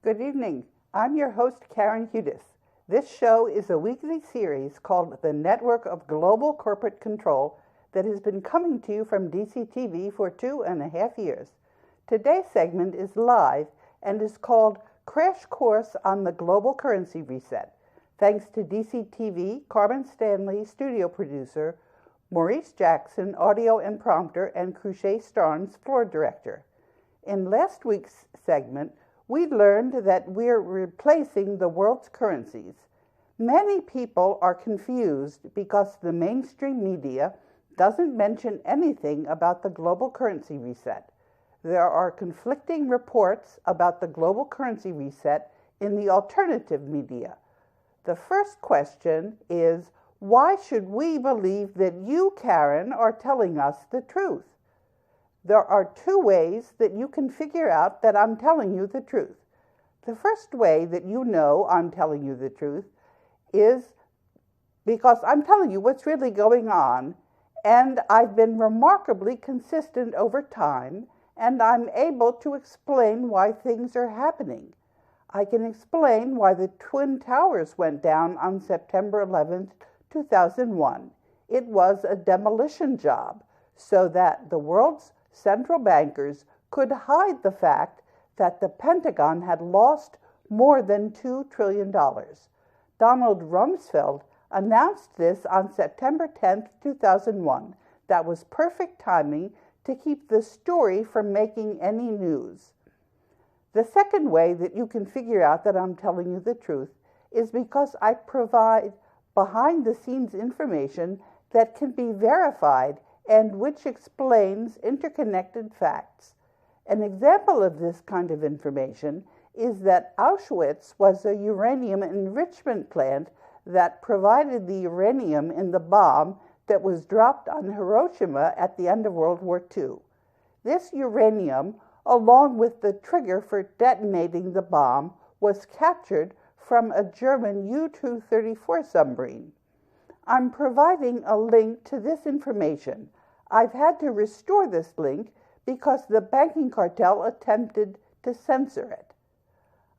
Good evening. I'm your host, Karen Hudis. This show is a weekly series called The Network of Global Corporate Control that has been coming to you from DCTV for 2.5 years. Today's segment is live and is called Crash Course on the Global Currency Reset, thanks to DCTV Carmen Stanley, studio producer, Maurice Jackson, audio and prompter, and Cruchet Starnes, floor director. In last week's segment, we learned that we're replacing the world's currencies. Many people are confused because the mainstream media doesn't mention anything about the global currency reset. There are conflicting reports about the global currency reset in the alternative media. The first question is, why should we believe that you, Karen, are telling us the truth? There are two ways that you can figure out that I'm telling you the truth. The first way that you know I'm telling you the truth is because I'm telling you what's really going on, and I've been remarkably consistent over time, and I'm able to explain why things are happening. I can explain why the Twin Towers went down on September 11th, 2001. It was a demolition job so that the world's central bankers could hide the fact that the Pentagon had lost more than $2 trillion. Donald Rumsfeld announced this on September 10, 2001. That was perfect timing to keep the story from making any news. The second way that you can figure out that I'm telling you the truth is because I provide behind-the-scenes information that can be verified and which explains interconnected facts. An example of this kind of information is that Auschwitz was a uranium enrichment plant that provided the uranium in the bomb that was dropped on Hiroshima at the end of World War II. This uranium, along with the trigger for detonating the bomb, was captured from a German U-234 submarine. I'm providing a link to this information. I've had to restore this link because the Banking Cartel attempted to censor it.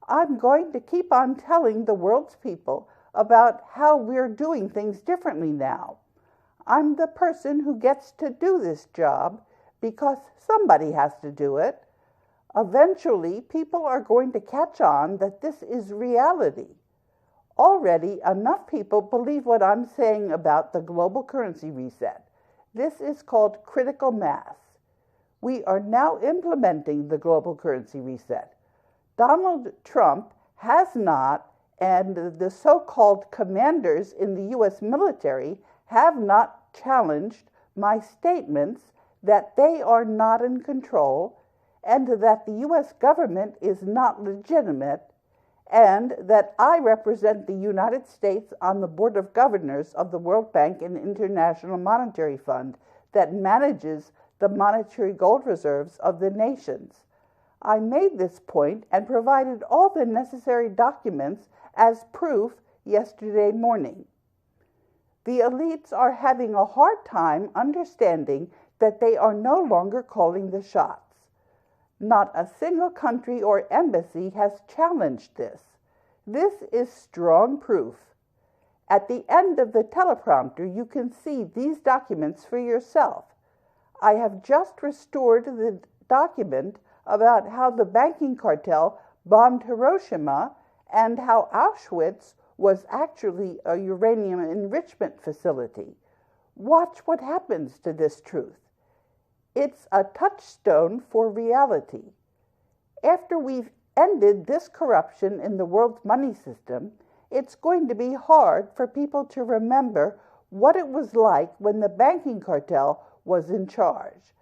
I'm going to keep on telling the world's people about how we're doing things differently now. I'm the person who gets to do this job because somebody has to do it. Eventually, people are going to catch on that this is reality. Already, enough people believe what I'm saying about the global currency reset. This is called critical mass. We are now implementing the global currency reset. Donald Trump has not, and the so-called commanders in the U.S. military have not challenged my statements that they are not in control, and that the U.S. government is not legitimate, and that I represent the United States on the Board of Governors of the World Bank and International Monetary Fund that manages the monetary gold reserves of the nations. I made this point and provided all the necessary documents as proof yesterday morning. The elites are having a hard time understanding that they are no longer calling the shots. Not a single country or embassy has challenged this. This is strong proof. At the end of the teleprompter, you can see these documents for yourself. I have just restored the document about how the Banking Cartel bombed Hiroshima and how Auschwitz was actually a uranium enrichment facility. Watch what happens to this truth. It's a touchstone for reality. After we've ended this corruption in the world's money system, it's going to be hard for people to remember what it was like when the Banking Cartel was in charge.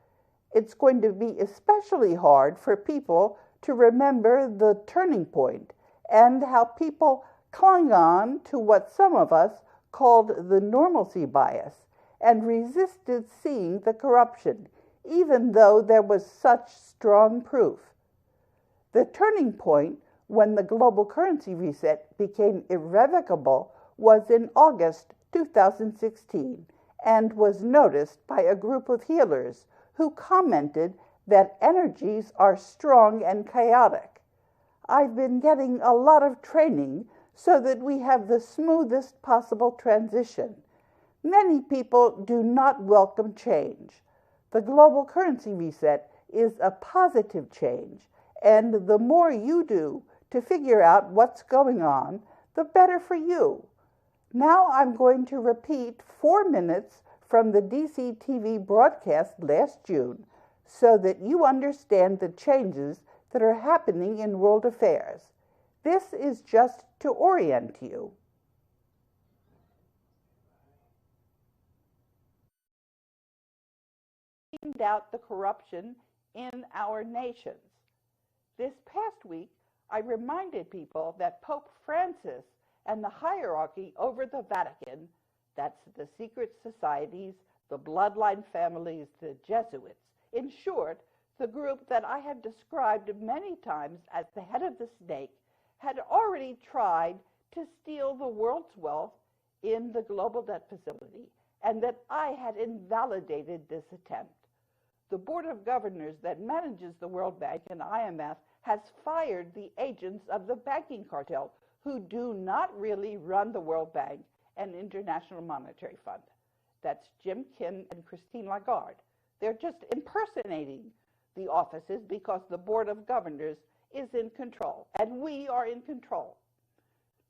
It's going to be especially hard for people to remember the turning point and how people clung on to what some of us called the normalcy bias and resisted seeing the corruption, even though there was such strong proof. The turning point when the global currency reset became irrevocable was in August 2016 and was noticed by a group of healers who commented that energies are strong and chaotic. I've been getting a lot of training so that we have the smoothest possible transition. Many people do not welcome change. The global currency reset is a positive change, and the more you do to figure out what's going on, the better for you. Now I'm going to repeat 4 minutes from the DC TV broadcast last June so that you understand the changes that are happening in world affairs. This is just to orient you. Cleaned out the corruption in our nations. This past week, I reminded people that Pope Francis and the hierarchy over the Vatican, that's the secret societies, the bloodline families, the Jesuits, in short, the group that I have described many times as the head of the snake, had already tried to steal the world's wealth in the global debt facility, and that I had invalidated this attempt. The Board of Governors that manages the World Bank and IMF has fired the agents of the Banking Cartel, who do not really run the World Bank and International Monetary Fund. That's Jim Kim and Christine Lagarde. They're just impersonating the offices because the Board of Governors is in control, and we are in control.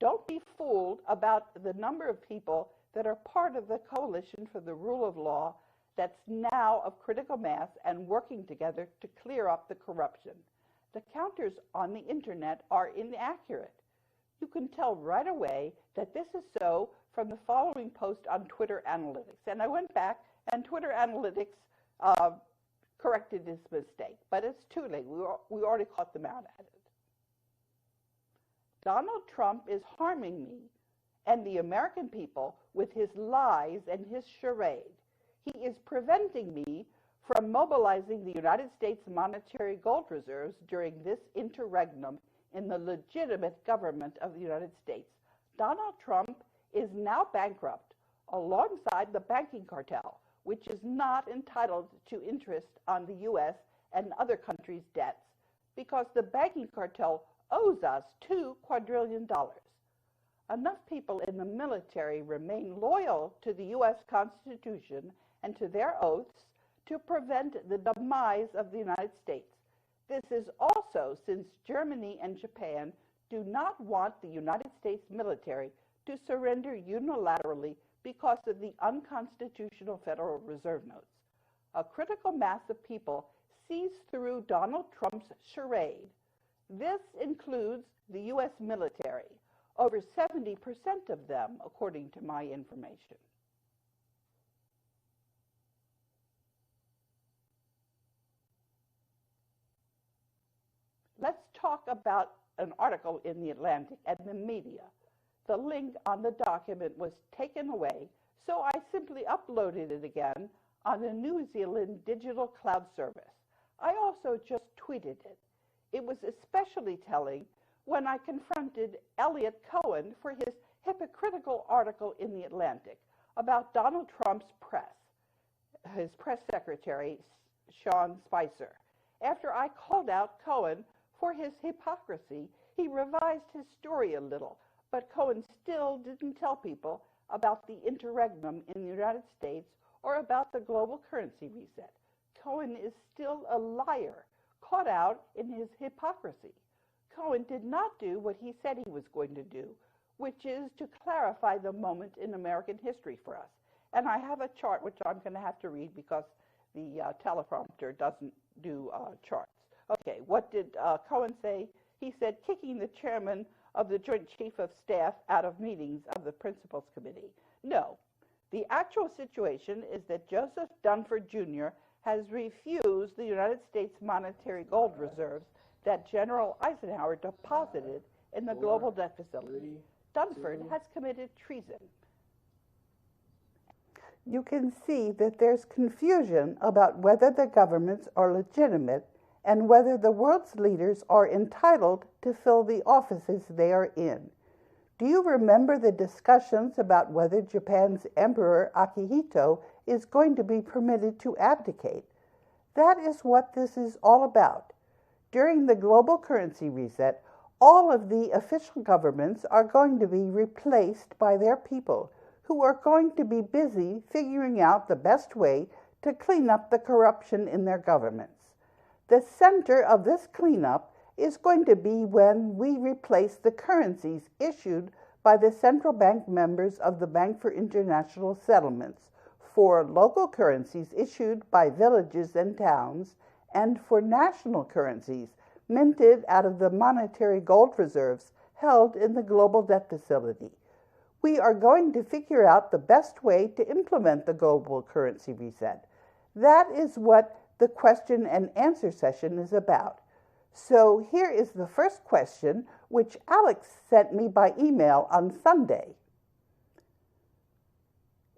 Don't be fooled about the number of people that are part of the coalition for the rule of law that's now of critical mass and working together to clear up the corruption. The counters on the internet are inaccurate. You can tell right away that this is so from the following post on Twitter Analytics. And I went back, and Twitter Analytics corrected this mistake, but it's too late. We already caught them out at it. Donald Trump is harming me and the American people with his lies and his charade. He is preventing me from mobilizing the United States monetary gold reserves during this interregnum in the legitimate government of the United States. Donald Trump is now bankrupt alongside the banking cartel, which is not entitled to interest on the U.S. and other countries' debts because the banking cartel owes us $2 quadrillion. Enough people in the military remain loyal to the U.S. Constitution and to their oaths to prevent the demise of the United States. This is also since Germany and Japan do not want the United States military to surrender unilaterally because of the unconstitutional Federal Reserve notes. A critical mass of people sees through Donald Trump's charade. This includes the U.S. military, over 70% of them, according to my information. Let's talk about an article in the Atlantic and the media. The link on the document was taken away, so I simply uploaded it again on the New Zealand Digital Cloud Service. I also just tweeted it. It was especially telling when I confronted Elliot Cohen for his hypocritical article in the Atlantic about Donald Trump's press, his press secretary, Sean Spicer. After I called out Cohen for his hypocrisy, he revised his story a little, but Cohen still didn't tell people about the interregnum in the United States or about the global currency reset. Cohen is still a liar, caught out in his hypocrisy. Cohen did not do what he said he was going to do, which is to clarify the moment in American history for us. And I have a chart which I'm going to have to read because the teleprompter doesn't do charts. Okay, what did Cohen say? He said, kicking the chairman of the Joint Chief of Staff out of meetings of the Principals Committee. No, the actual situation is that Joseph Dunford Jr. has refused the United States monetary gold reserves that General Eisenhower deposited in the global debt facility. Dunford has committed treason. You can see that there's confusion about whether the governments are legitimate and whether the world's leaders are entitled to fill the offices they are in. Do you remember the discussions about whether Japan's Emperor Akihito is going to be permitted to abdicate? That is what this is all about. During the global currency reset, All of the official governments are going to be replaced by their people who are going to be busy figuring out the best way to clean up the corruption in their governments. The center of this cleanup is going to be when we replace the currencies issued by the central bank members of the Bank for International Settlements for local currencies issued by villages and towns, and for national currencies minted out of the monetary gold reserves held in the global debt facility. We are going to figure out the best way to implement the global currency reset. That is what the question and answer session is about. So here is the first question, which Alex sent me by email on Sunday.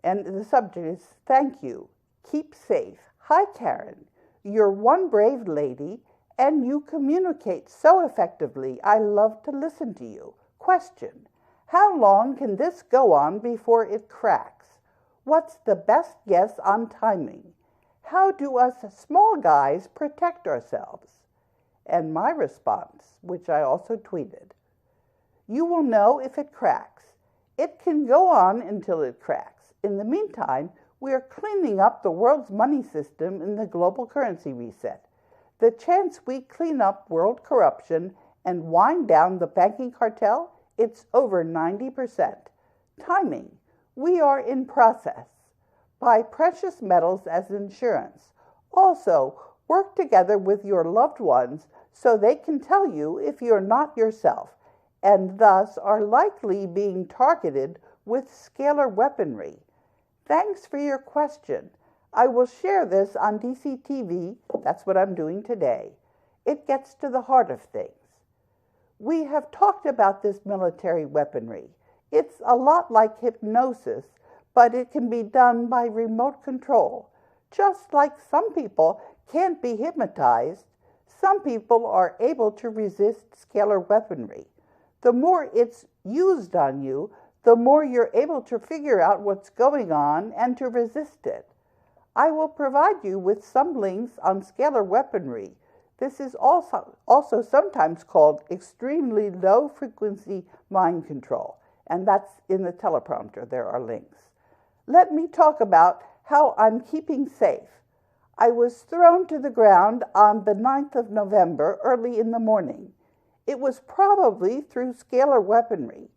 And the subject is, thank you. Keep safe. Hi, Karen. You're one brave lady, and you communicate so effectively. I love to listen to you. Question: how long can this go on before it cracks? What's the best guess on timing? How do us small guys protect ourselves? And my response, which I also tweeted: you will know if it cracks. It can go on until it cracks. In the meantime, we are cleaning up the world's money system in the global currency reset. The chance we clean up world corruption and wind down the banking cartel, it's over 90%. Timing: we are in process. Buy precious metals as insurance. Also, work together with your loved ones so they can tell you if you're not yourself, and thus are likely being targeted with scalar weaponry. Thanks for your question. I will share this on DCTV. That's what I'm doing today. It gets to the heart of things. We have talked about this military weaponry. It's a lot like hypnosis, but it can be done by remote control. Just like some people can't be hypnotized, some people are able to resist scalar weaponry. The more it's used on you, the more you're able to figure out what's going on and to resist it. I will provide you with some links on scalar weaponry. This is also sometimes called extremely low-frequency mind control, and that's in the teleprompter. There are links. Let me talk about how I'm keeping safe. I was thrown to the ground on the 9th of November, early in the morning. It was probably through scalar weaponry.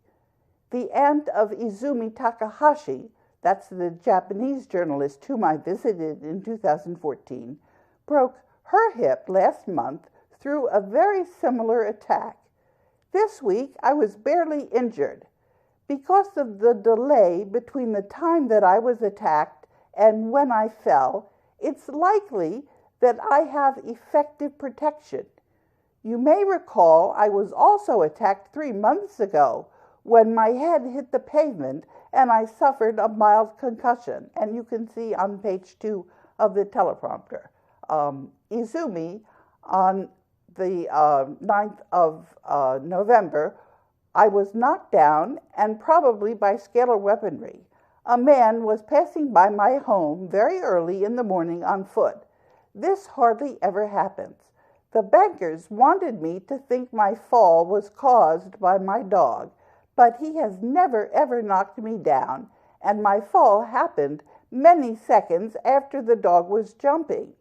The aunt of Izumi Takahashi, that's the Japanese journalist whom I visited in 2014, broke her hip last month through a very similar attack. This week, I was barely injured. Because of the delay between the time that I was attacked and when I fell, it's likely that I have effective protection. You may recall I was also attacked 3 months ago when my head hit the pavement and I suffered a mild concussion. And you can see on page 2 of the teleprompter. Izumi, on the 9th of November, I was knocked down, and probably by scalar weaponry. A man was passing by my home very early in the morning on foot. This hardly ever happens. The bankers wanted me to think my fall was caused by my dog, but he has never ever knocked me down, and my fall happened many seconds after the dog was jumping.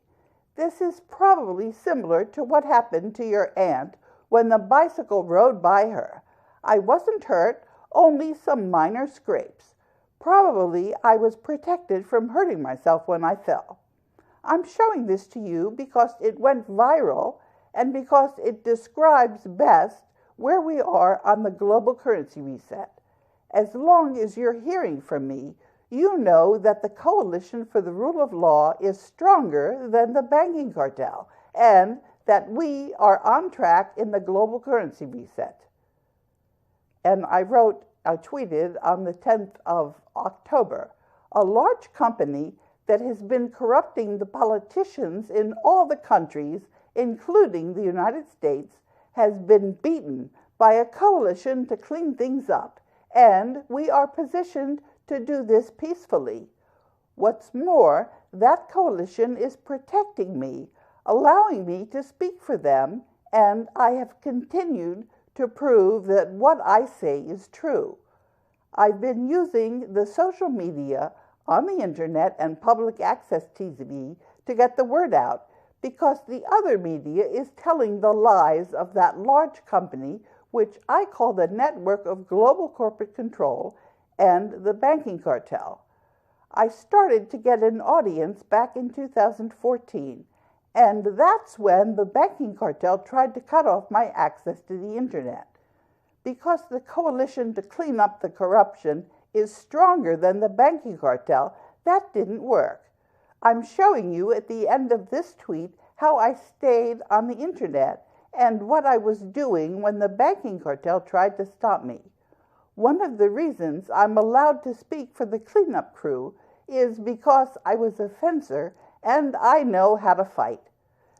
This is probably similar to what happened to your aunt when the bicycle rode by her. I wasn't hurt, only some minor scrapes. Probably I was protected from hurting myself when I fell. I'm showing this to you because it went viral and because it describes best where we are on the global currency reset. As long as you're hearing from me, you know that the Coalition for the Rule of Law is stronger than the Banking Cartel, and that we are on track in the global currency reset. And I tweeted on the 10th of October, a large company that has been corrupting the politicians in all the countries, including the United States, has been beaten by a coalition to clean things up, and we are positioned to do this peacefully. What's more, that coalition is protecting me, allowing me to speak for them, and I have continued to prove that what I say is true. I've been using the social media on the internet and public access TV to get the word out because the other media is telling the lies of that large company, which I call the network of global corporate control and the banking cartel. I started to get an audience back in 2014, and that's when the banking cartel tried to cut off my access to the internet. Because the coalition to clean up the corruption is stronger than the banking cartel, that didn't work. I'm showing you at the end of this tweet how I stayed on the internet and what I was doing when the banking cartel tried to stop me. One of the reasons I'm allowed to speak for the cleanup crew is because I was a fencer and I know how to fight.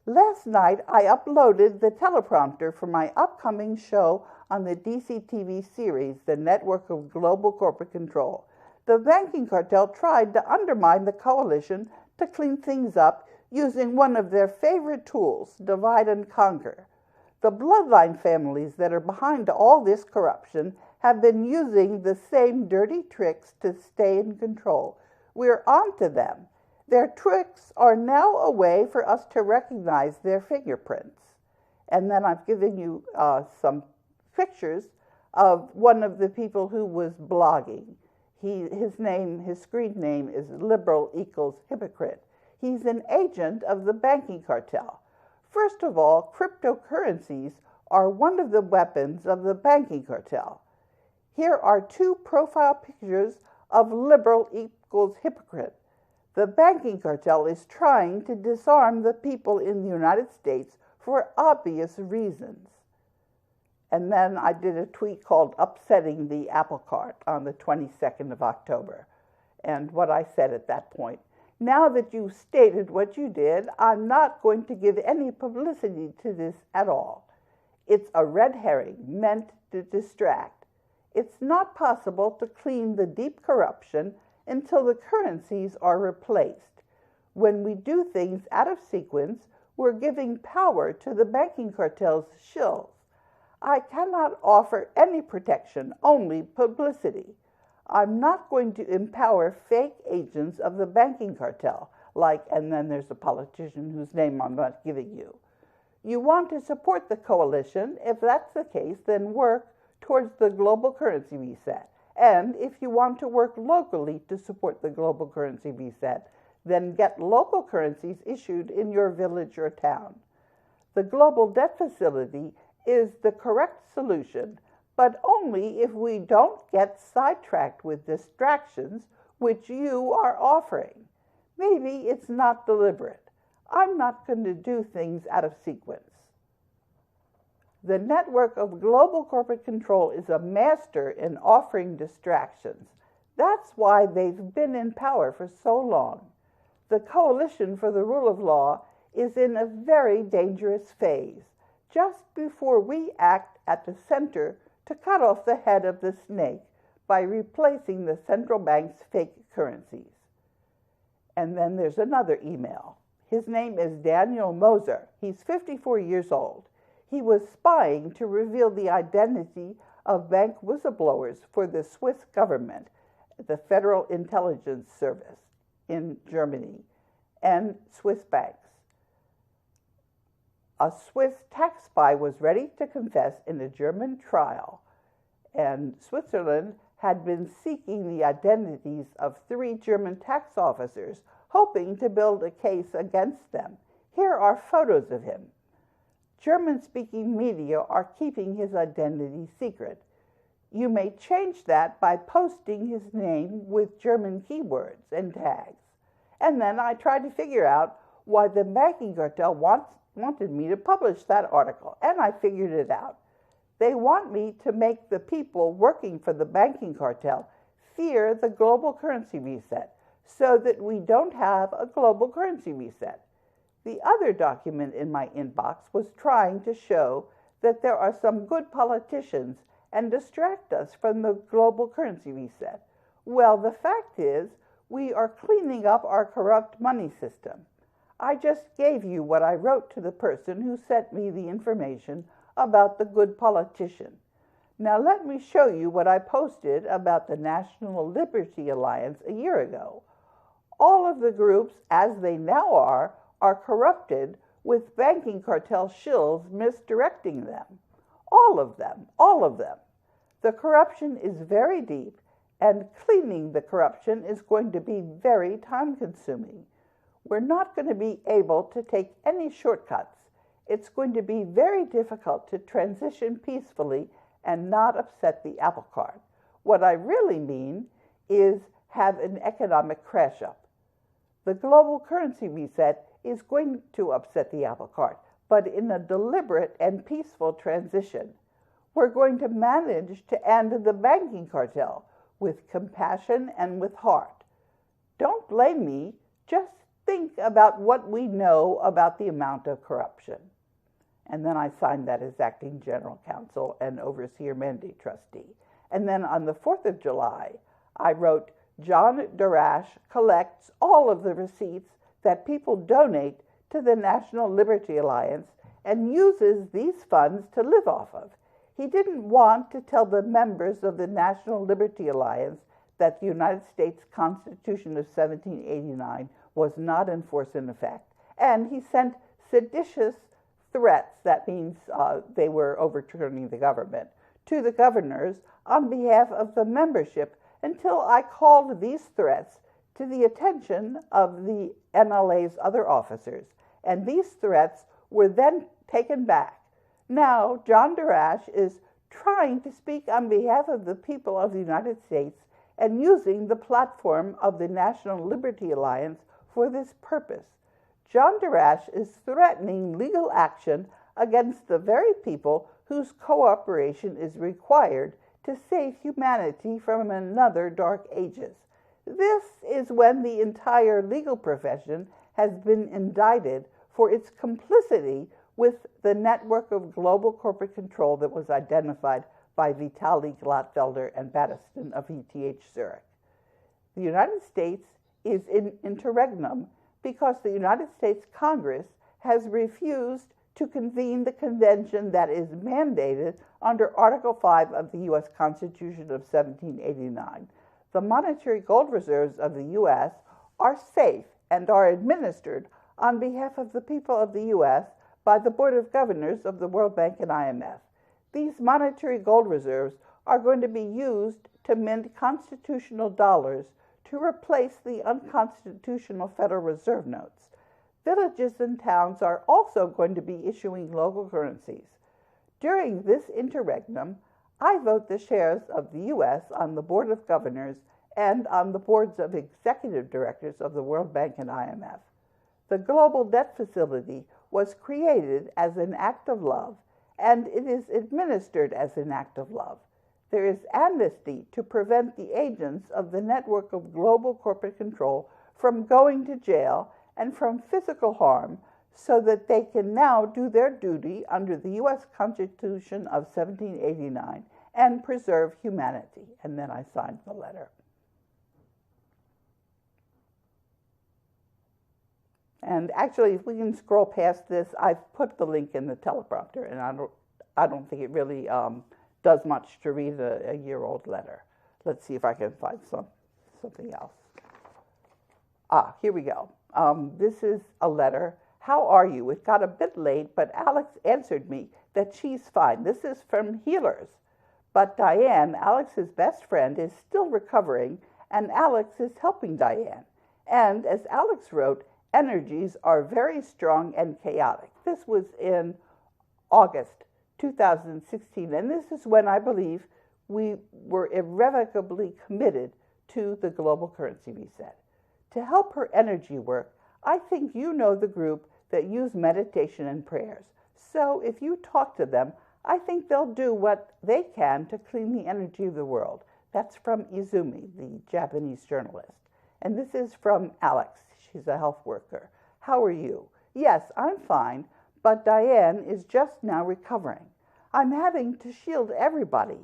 Last night, I uploaded the teleprompter for my upcoming show on the DCTV series, The Network of Global Corporate Control. The banking cartel tried to undermine the coalition to clean things up using one of their favorite tools, divide and conquer. The bloodline families that are behind all this corruption have been using the same dirty tricks to stay in control. We're on to them. Their tricks are now a way for us to recognize their fingerprints. And then I've given you some pictures of one of the people who was blogging. His screen name is liberal equals hypocrite. He's an agent of the banking cartel. First of all, cryptocurrencies are one of the weapons of the banking cartel. Here are two profile pictures of liberal equals hypocrite. The banking cartel is trying to disarm the people in the United States for obvious reasons. And then I did a tweet called Upsetting the Apple Cart on the 22nd of October. And what I said at that point, now that you've stated what you did, I'm not going to give any publicity to this at all. It's a red herring meant to distract. It's not possible to clean the deep corruption until the currencies are replaced. When we do things out of sequence, we're giving power to the banking cartel's shills. I cannot offer any protection, only publicity. I'm not going to empower fake agents of the banking cartel, and then there's a politician whose name I'm not giving you. You want to support the coalition. If that's the case, then work towards the global currency reset. And if you want to work locally to support the global currency reset, then get local currencies issued in your village or town. The global debt facility is the correct solution, but only if we don't get sidetracked with distractions which you are offering. Maybe it's not deliberate. I'm not going to do things out of sequence. The network of global corporate control is a master in offering distractions. That's why they've been in power for so long. The coalition for the rule of law is in a very dangerous phase, just before we act at the center to cut off the head of the snake by replacing the central bank's fake currencies. And then there's another email. His name is Daniel Moser. He's 54 years old. He was spying to reveal the identity of bank whistleblowers for the Swiss government, the Federal Intelligence Service in Germany, and Swiss banks. A Swiss tax spy was ready to confess in a German trial, and Switzerland had been seeking the identities of 3 German tax officers, hoping to build a case against them. Here are photos of him. German-speaking media are keeping his identity secret. You may change that by posting his name with German keywords and tags. And then I tried to figure out why the banking cartel wanted me to publish that article, and I figured it out. They want me to make the people working for the banking cartel fear the global currency reset so that we don't have a global currency reset. The other document in my inbox was trying to show that there are some good politicians and distract us from the global currency reset. Well, the fact is, we are cleaning up our corrupt money system. I just gave you what I wrote to the person who sent me the information about the good politician. Now let me show you what I posted about the National Liberty Alliance a year ago. All of the groups, as they now are corrupted with banking cartel shills misdirecting them. All of them, all of them. The corruption is very deep, and cleaning the corruption is going to be very time-consuming. We're not going to be able to take any shortcuts. It's going to be very difficult to transition peacefully and not upset the apple cart. What I really mean is have an economic crash up. The global currency reset is going to upset the apple cart, but in a deliberate and peaceful transition. We're going to manage to end the banking cartel with compassion and with heart. Don't blame me, just think about what we know about the amount of corruption. And then I signed that as acting general counsel and overseer mandate trustee. And then on the 4th of July, I wrote, John Darash collects all of the receipts that people donate to the National Liberty Alliance and uses these funds to live off of. He didn't want to tell the members of the National Liberty Alliance that the United States Constitution of 1789 was not in force in effect. And he sent seditious threats, that means they were overturning the government, to the governors on behalf of the membership until I called these threats to the attention of the NLA's other officers. And these threats were then taken back. Now, John Darash is trying to speak on behalf of the people of the United States and using the platform of the National Liberty Alliance for this purpose. John Darash is threatening legal action against the very people whose cooperation is required to save humanity from another dark ages. This is when the entire legal profession has been indicted for its complicity with the network of global corporate control that was identified by Vitali Glatfelder and Battiston of ETH Zurich. The United States is in interregnum because the United States Congress has refused to convene the convention that is mandated under Article 5 of the U.S. Constitution of 1789. The monetary gold reserves of the U.S. are safe and are administered on behalf of the people of the U.S. by the Board of Governors of the World Bank and IMF. These monetary gold reserves are going to be used to mint constitutional dollars to replace the unconstitutional Federal Reserve notes. Villages and towns are also going to be issuing local currencies. During this interregnum, I vote the shares of the U.S. on the Board of Governors and on the boards of executive directors of the World Bank and IMF. The global debt facility was created as an act of love, and it is administered as an act of love. There is amnesty to prevent the agents of the network of global corporate control from going to jail and from physical harm, so that they can now do their duty under the U.S. Constitution of 1789 and preserve humanity. And then I signed the letter. And actually, if we can scroll past this, I've put the link in the teleprompter, and I don't think it really does much to read a year-old letter. Let's see if I can find something else. Here we go. This is a letter. How are you? It got a bit late, but Alex answered me that she's fine. This is from Healers. But Diane, Alex's best friend, is still recovering, and Alex is helping Diane. And as Alex wrote, energies are very strong and chaotic. This was in August 2016, and this is when I believe we were irrevocably committed to the global currency reset. To help her energy work, I think you know the group that use meditation and prayers. So if you talk to them, I think they'll do what they can to clean the energy of the world. That's from Izumi, the Japanese journalist. And this is from Alex. She's a health worker. How are you? Yes, I'm fine, but Diane is just now recovering. I'm having to shield everybody.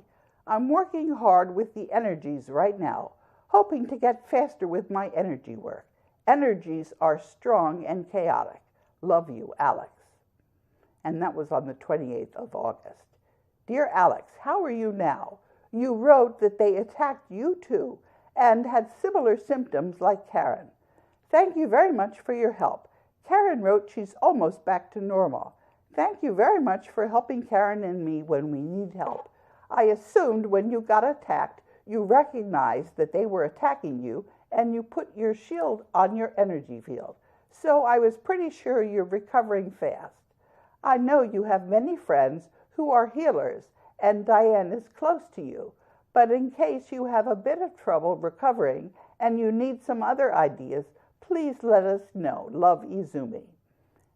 I'm working hard with the energies right now, hoping to get faster with my energy work. Energies are strong and chaotic. Love you, Alex. and that was on the 28th of August. Dear Alex, how are you now? You wrote that they attacked you too and had similar symptoms like Karen. Thank you very much for your help. Karen wrote she's almost back to normal. Thank you very much for helping Karen and me when we need help. I assumed when you got attacked, you recognized that they were attacking you and you put your shield on your energy field. So I was pretty sure you're recovering fast. I know you have many friends who are healers, and Diane is close to you. But in case you have a bit of trouble recovering and you need some other ideas, please let us know. Love, Izumi.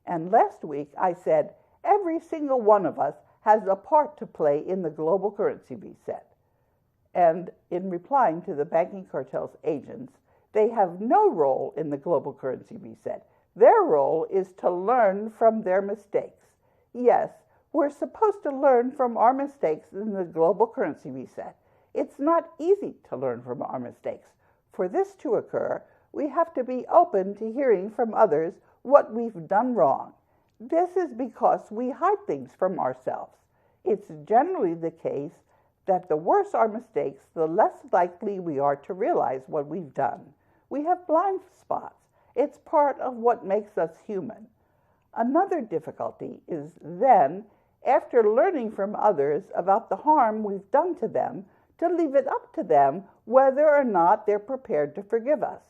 And last week I said, every single one of us has a part to play in the global currency reset. And in replying to the Banking Cartel's agents, they have no role in the global currency reset. Their role is to learn from their mistakes. Yes, we're supposed to learn from our mistakes in the global currency reset. It's not easy to learn from our mistakes. For this to occur, we have to be open to hearing from others what we've done wrong. This is because we hide things from ourselves. It's generally the case that the worse our mistakes, the less likely we are to realize what we've done. We have blind spots. It's part of what makes us human. Another difficulty is then, after learning from others about the harm we've done to them, to leave it up to them whether or not they're prepared to forgive us.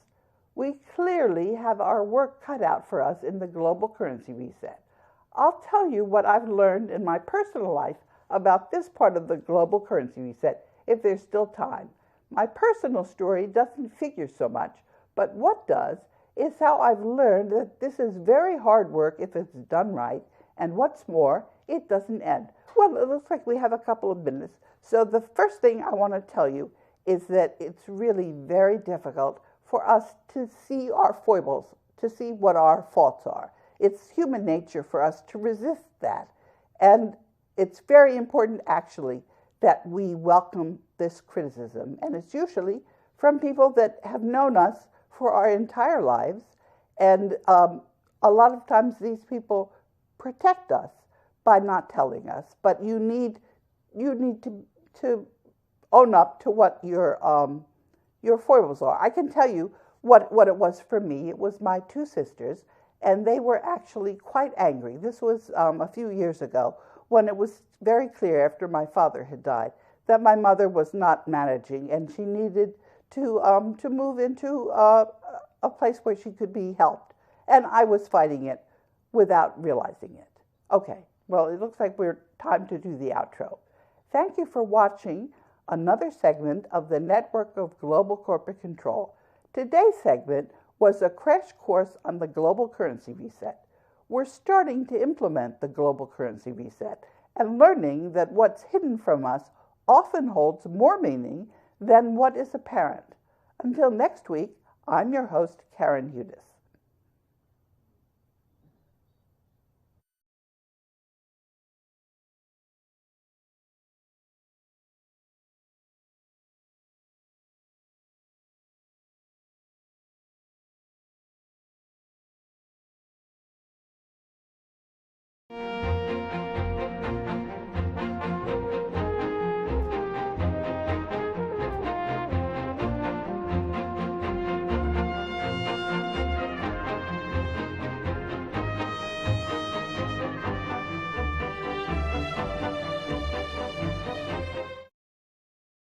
We clearly have our work cut out for us in the global currency reset. I'll tell you what I've learned in my personal life about this part of the global currency reset, if there's still time. My personal story doesn't figure so much, but what does is how I've learned that this is very hard work if it's done right, and what's more, it doesn't end. Well, it looks like we have a couple of minutes. So the first thing I want to tell you is that it's really very difficult for us to see our foibles, to see what our faults are. It's human nature for us to resist that. And it's very important, actually, that we welcome this criticism. And it's usually from people that have known us for our entire lives. And a lot of times these people protect us by not telling us. But you need to own up to what your foibles are. I can tell you what it was for me. It was my two sisters, and they were actually quite angry. This was a few years ago, when it was very clear after my father had died that my mother was not managing, and she needed to move into a place where she could be helped. And I was fighting it without realizing it. Okay, well, it looks like we're time to do the outro. Thank you for watching another segment of the Network of Global Corporate Control. Today's segment was a crash course on the global currency reset. We're starting to implement the global currency reset and learning that what's hidden from us often holds more meaning than what is apparent. Until next week, I'm your host, Karen Hudes.